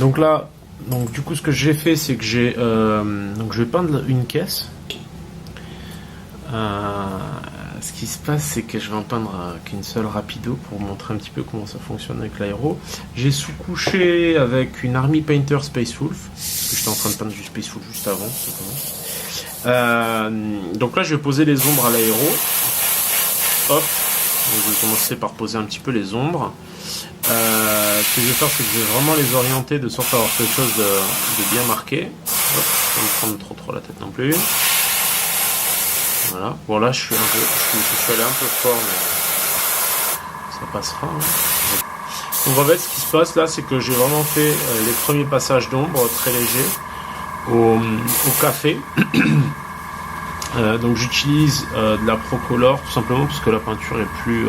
Donc là, du coup, ce que j'ai fait, c'est que je vais peindre une caisse. Ce qui se passe, c'est que je vais en peindre qu'une seule rapido pour vous montrer un petit peu comment ça fonctionne avec l'aéro. J'ai sous-couché avec une Army Painter Space Wolf, parce que j'étais en train de peindre du Space Wolf juste avant. Donc là, je vais poser les ombres à l'aéro. Hop, donc je vais commencer par poser un petit peu les ombres. Ce que je vais faire, c'est que je vais vraiment les orienter de sorte à avoir quelque chose de bien marqué. Hop, sans me prendre trop la tête non plus. Voilà. Bon là, je suis allé un peu fort, mais ça passera. Hein. Donc en fait, ce qui se passe là, c'est que j'ai vraiment fait les premiers passages d'ombre très légers au café. Donc j'utilise de la Procolor tout simplement parce que la peinture est plus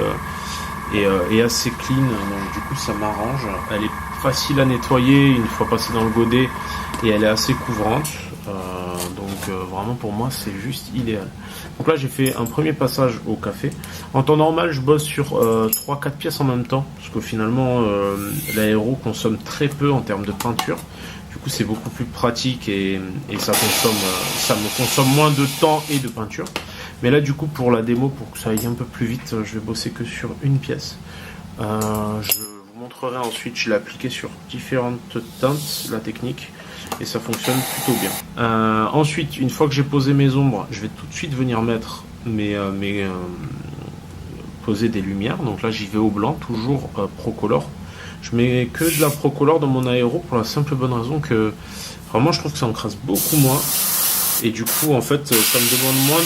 est assez clean, donc du coup ça m'arrange. Elle est facile à nettoyer une fois passée dans le godet et elle est assez couvrante. Donc vraiment pour moi c'est juste idéal. Donc là j'ai fait un premier passage au café. En temps normal je bosse sur 3-4 pièces en même temps parce que finalement l'aéro consomme très peu en termes de peinture. Du coup c'est beaucoup plus pratique et ça me consomme moins de temps et de peinture. Mais là du coup pour la démo, pour que ça aille un peu plus vite, je vais bosser que sur une pièce. Je vous montrerai ensuite, je l'ai appliqué sur différentes teintes, la technique, et ça fonctionne plutôt bien. Ensuite, une fois que j'ai posé mes ombres, je vais tout de suite venir mettre poser des lumières. Donc là j'y vais au blanc, toujours Procolor. Je mets que de la Procolor dans mon aéro pour la simple bonne raison que vraiment je trouve que ça encrasse beaucoup moins. Et du coup, en fait, ça me demande moins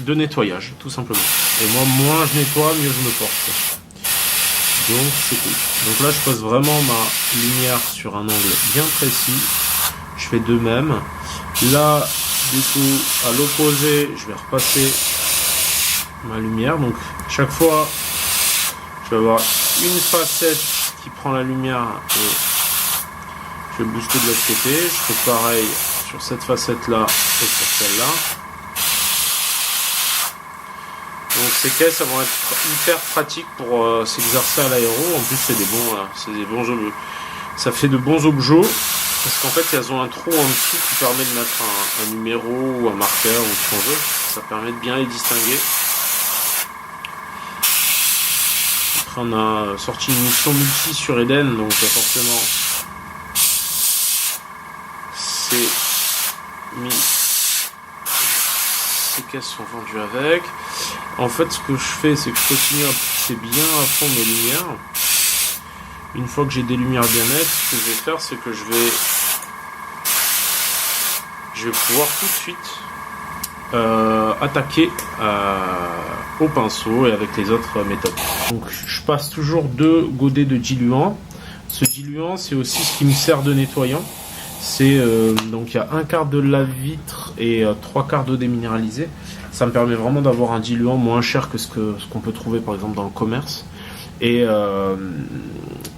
de nettoyage, tout simplement. Et moi, moins je nettoie, mieux je me porte. Donc, c'est cool. Donc là, je pose vraiment ma lumière sur un angle bien précis. Je fais de même. Là, du coup, à l'opposé, je vais repasser ma lumière. Donc, chaque fois, je vais avoir une facette qui prend la lumière et je vais booster de l'autre côté. Je fais pareil sur cette facette là et sur celle-là. Donc ces caisses elles vont être hyper pratiques pour s'exercer à l'aéro. En plus c'est des bons objets. Ça fait de bons objets parce qu'en fait elles ont un trou en dessous qui permet de mettre un numéro ou un marqueur ou ce qu'on veut. Ça permet de bien les distinguer. Après on a sorti une mission multi sur Eden, donc forcément ces caisses sont vendues avec. En fait ce que je fais c'est que je continue à pousser bien à fond mes lumières. Une fois que j'ai des lumières bien nettes, ce que je vais faire c'est que je vais pouvoir tout de suite attaquer au pinceau et avec les autres méthodes. Donc je passe toujours 2 godets de diluant. Ce diluant c'est aussi ce qui me sert de nettoyant. C'est donc il y a 1/4 de lave-vitre et 3/4 d'eau déminéralisée. Ça me permet vraiment d'avoir un diluant moins cher que ce qu'on peut trouver par exemple dans le commerce et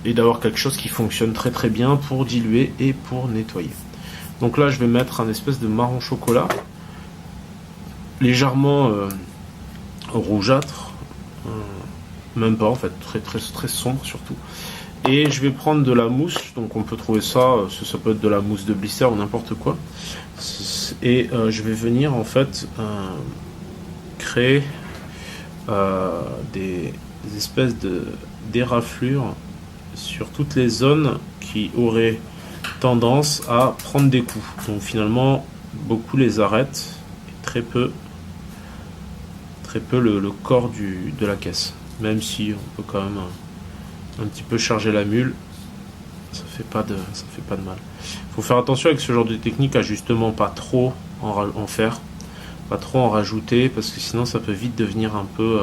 d'avoir quelque chose qui fonctionne très très bien pour diluer et pour nettoyer. Donc là je vais mettre un espèce de marron chocolat légèrement rougeâtre, même pas en fait, très très très sombre surtout. Et je vais prendre de la mousse, donc on peut trouver ça peut être de la mousse de blister ou n'importe quoi. Et je vais venir en fait créer des espèces d'éraflures sur toutes les zones qui auraient tendance à prendre des coups. Donc finalement, beaucoup les arrêtent et très peu le corps de la caisse. Même si on peut quand même un petit peu charger la mule, ça fait pas de mal. Faut faire attention avec ce genre de technique à justement pas trop en faire, pas trop en rajouter parce que sinon ça peut vite devenir un peu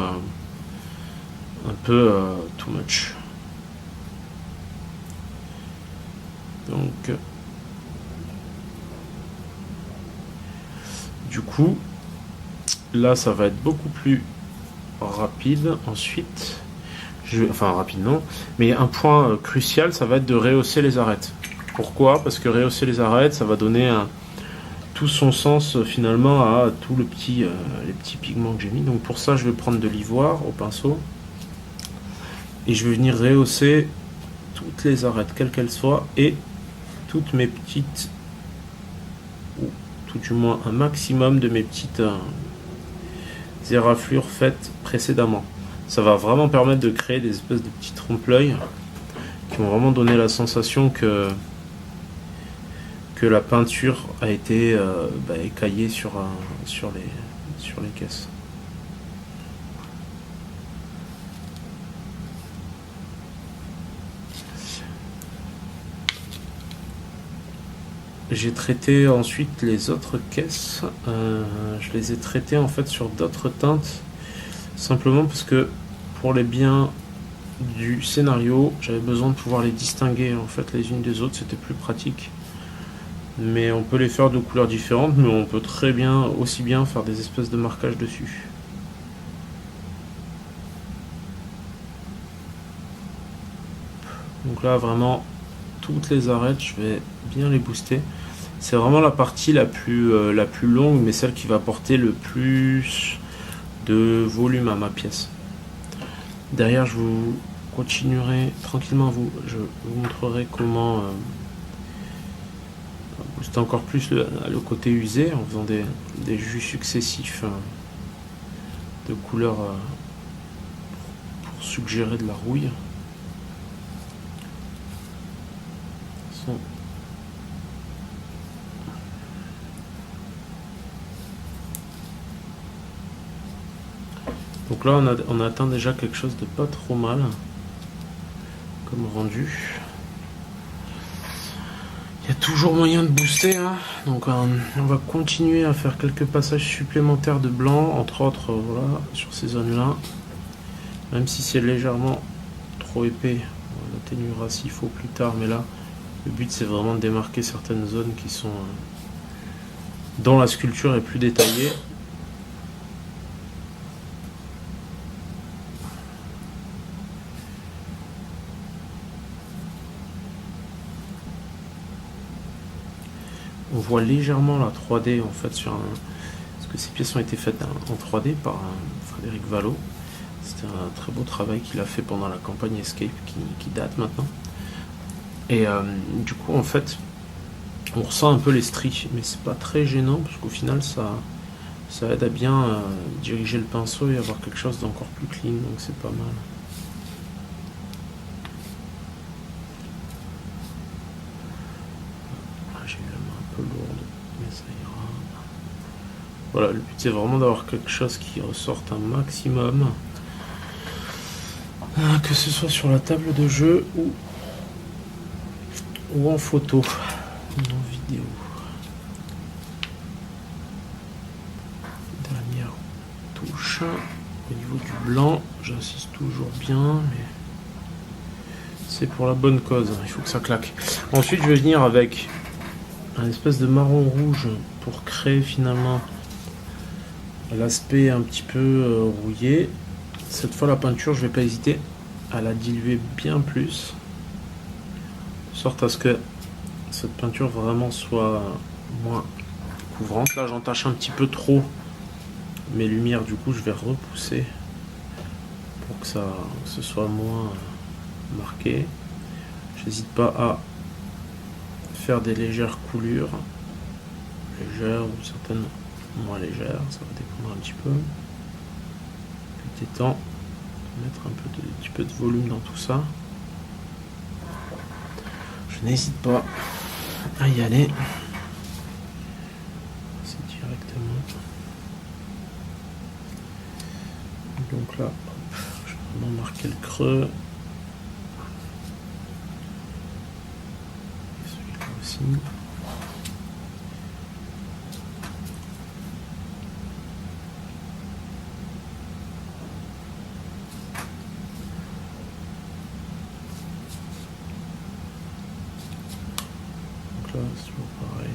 too much. Donc du coup là ça va être beaucoup plus rapide. Ensuite rapide non, mais un point crucial ça va être de rehausser les arêtes. Pourquoi? Parce que rehausser les arêtes ça va donner tout son sens finalement à tout les petits pigments que j'ai mis. Donc pour ça je vais prendre de l'ivoire au pinceau et je vais venir rehausser toutes les arêtes, quelles qu'elles soient, et toutes mes petites, ou tout du moins un maximum de mes petites éraflures faites précédemment. Ça va vraiment permettre de créer des espèces de petits trompe-l'œil qui vont vraiment donner la sensation que la peinture a été écaillée sur les caisses. J'ai traité ensuite les autres caisses. Je les ai traitées en fait sur d'autres teintes, simplement parce que pour les biens du scénario, j'avais besoin de pouvoir les distinguer en fait les unes des autres. C'était plus pratique. Mais on peut les faire de couleurs différentes, mais on peut très bien, aussi bien faire des espèces de marquages dessus. Donc là vraiment toutes les arêtes, je vais bien les booster. C'est vraiment la partie la plus longue, mais celle qui va apporter le plus de volume à ma pièce. Derrière, je vous continuerai tranquillement, je vous montrerai comment booster encore plus le côté usé en faisant des jus successifs de couleurs pour suggérer de la rouille. Donc là on a atteint déjà quelque chose de pas trop mal comme rendu. Il y a toujours moyen de booster, hein. Donc on va continuer à faire quelques passages supplémentaires de blanc, entre autres voilà, sur ces zones là. Même si c'est légèrement trop épais, on l'atténuera s'il faut plus tard, mais là le but c'est vraiment de démarquer certaines zones qui sont dont la sculpture est plus détaillée. On voit légèrement la 3D en fait parce que ces pièces ont été faites en 3D par Frédéric Vallot. C'était un très beau travail qu'il a fait pendant la campagne Escape qui date maintenant. Et du coup en fait on ressent un peu les stries, mais c'est pas très gênant parce qu'au final ça aide à bien diriger le pinceau et avoir quelque chose d'encore plus clean, donc c'est pas mal. J'ai eu la main un peu lourde, mais ça ira. Voilà, le but c'est vraiment d'avoir quelque chose qui ressorte un maximum, que ce soit sur la table de jeu ou en photo, ou en vidéo. Dernière touche. Au niveau du blanc, j'insiste toujours bien, mais c'est pour la bonne cause, il faut que ça claque. Ensuite, je vais venir avec un espèce de marron rouge pour créer finalement l'aspect un petit peu rouillé. Cette fois, la peinture, je vais pas hésiter à la diluer bien plus, de sorte à ce que cette peinture vraiment soit moins couvrante. Là, j'entache un petit peu trop mes lumières, du coup, je vais repousser pour que ce soit moins marqué. J'hésite pas à faire des légères coulures, légères ou certaines moins légères, ça va dépendre un petit peu. Puis temps mettre un petit peu de volume dans tout ça. Je n'hésite pas à y aller. C'est directement. Donc là, hop, je vais vraiment marquer le creux. Et celui-là aussi. Là, c'est toujours pareil.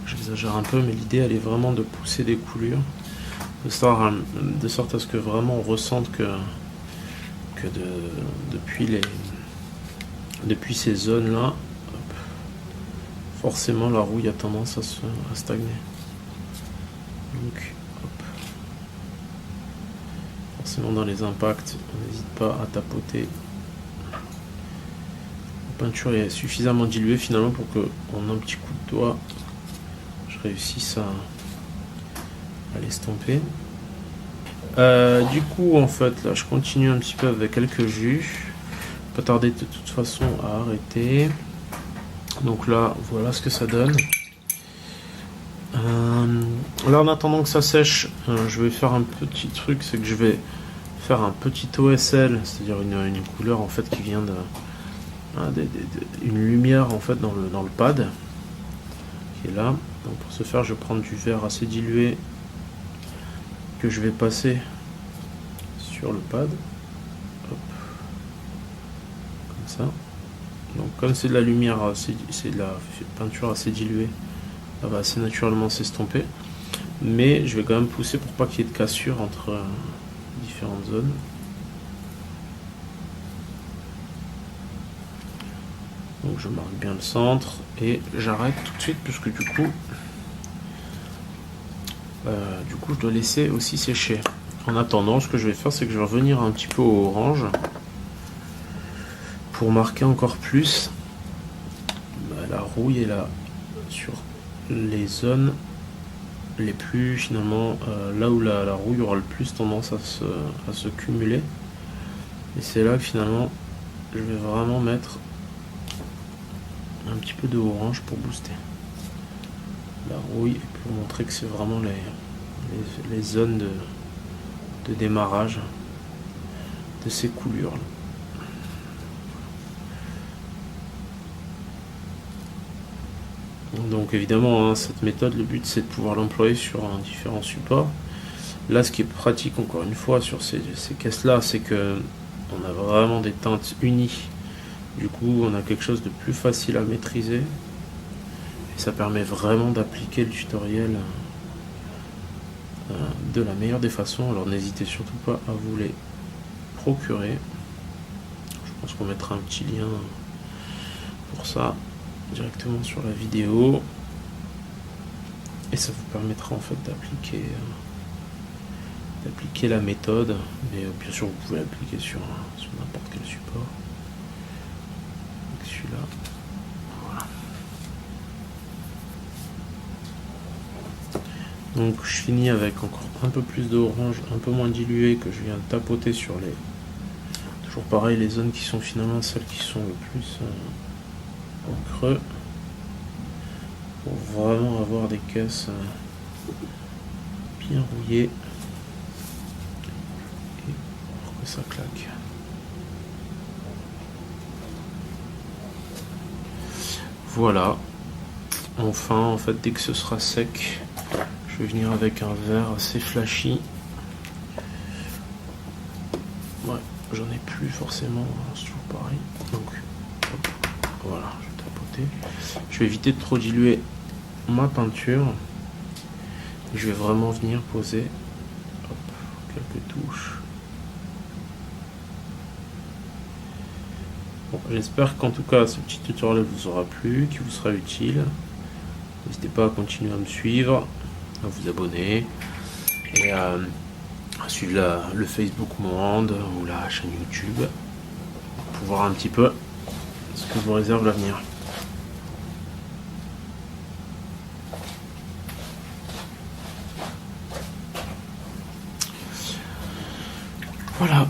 J'exagère un peu, mais l'idée elle est vraiment de pousser des coulures de sorte à ce que vraiment on ressente que depuis ces zones là, forcément la rouille a tendance à stagner. Donc hop. Forcément dans les impacts, on n'hésite pas à tapoter peinture est suffisamment diluée finalement pour que en un petit coup de doigt je réussisse à l'estomper. Du coup en fait là je continue un petit peu avec quelques jus, pas tarder de toute façon à arrêter. Donc là voilà ce que ça donne. Là en attendant que ça sèche, je vais faire un petit truc, c'est que je vais faire un petit OSL, c'est-à-dire une couleur en fait qui vient une lumière en fait dans le pad qui est là. Donc pour ce faire je vais prendre du verre assez dilué que je vais passer sur le pad. Hop. Comme ça. Donc comme c'est de la lumière, c'est de la peinture assez diluée, ça va assez naturellement s'estomper. Mais je vais quand même pousser pour pas qu'il y ait de cassure entre différentes zones. Donc je marque bien le centre et j'arrête tout de suite puisque du coup je dois laisser aussi sécher. En attendant, ce que je vais faire, c'est que je vais revenir un petit peu au orange pour marquer encore plus la rouille et là sur les zones les plus finalement là où la rouille aura le plus tendance à se cumuler, et c'est là que finalement je vais vraiment mettre un petit peu de orange pour booster la rouille et pour montrer que c'est vraiment les zones de démarrage de ces coulures là. Donc évidemment cette méthode, le but c'est de pouvoir l'employer sur différents supports. Là ce qui est pratique encore une fois sur ces caisses là, c'est que on a vraiment des teintes unies, du coup on a quelque chose de plus facile à maîtriser et ça permet vraiment d'appliquer le tutoriel de la meilleure des façons. Alors n'hésitez surtout pas à vous les procurer, je pense qu'on mettra un petit lien pour ça directement sur la vidéo et ça vous permettra en fait d'appliquer la méthode, mais bien sûr vous pouvez l'appliquer sur n'importe quel support. Donc celui-là, voilà. Donc je finis avec encore un peu plus d'orange, un peu moins dilué, que je viens de tapoter sur toujours pareil, les zones qui sont finalement celles qui sont le plus en creux, pour vraiment avoir des caisses bien rouillées et pour que ça claque. Voilà. Enfin, en fait, dès que ce sera sec, je vais venir avec un verre assez flashy. Ouais, j'en ai plus forcément, c'est toujours pareil. Donc, hop, voilà, je vais tapoter. Je vais éviter de trop diluer ma peinture. Et je vais vraiment venir poser quelques touches. Bon, j'espère qu'en tout cas ce petit tutoriel vous aura plu, qu'il vous sera utile. N'hésitez pas à continuer à me suivre, à vous abonner et à suivre le Facebook Monde ou la chaîne YouTube pour voir un petit peu ce que vous réserve l'avenir. Voilà.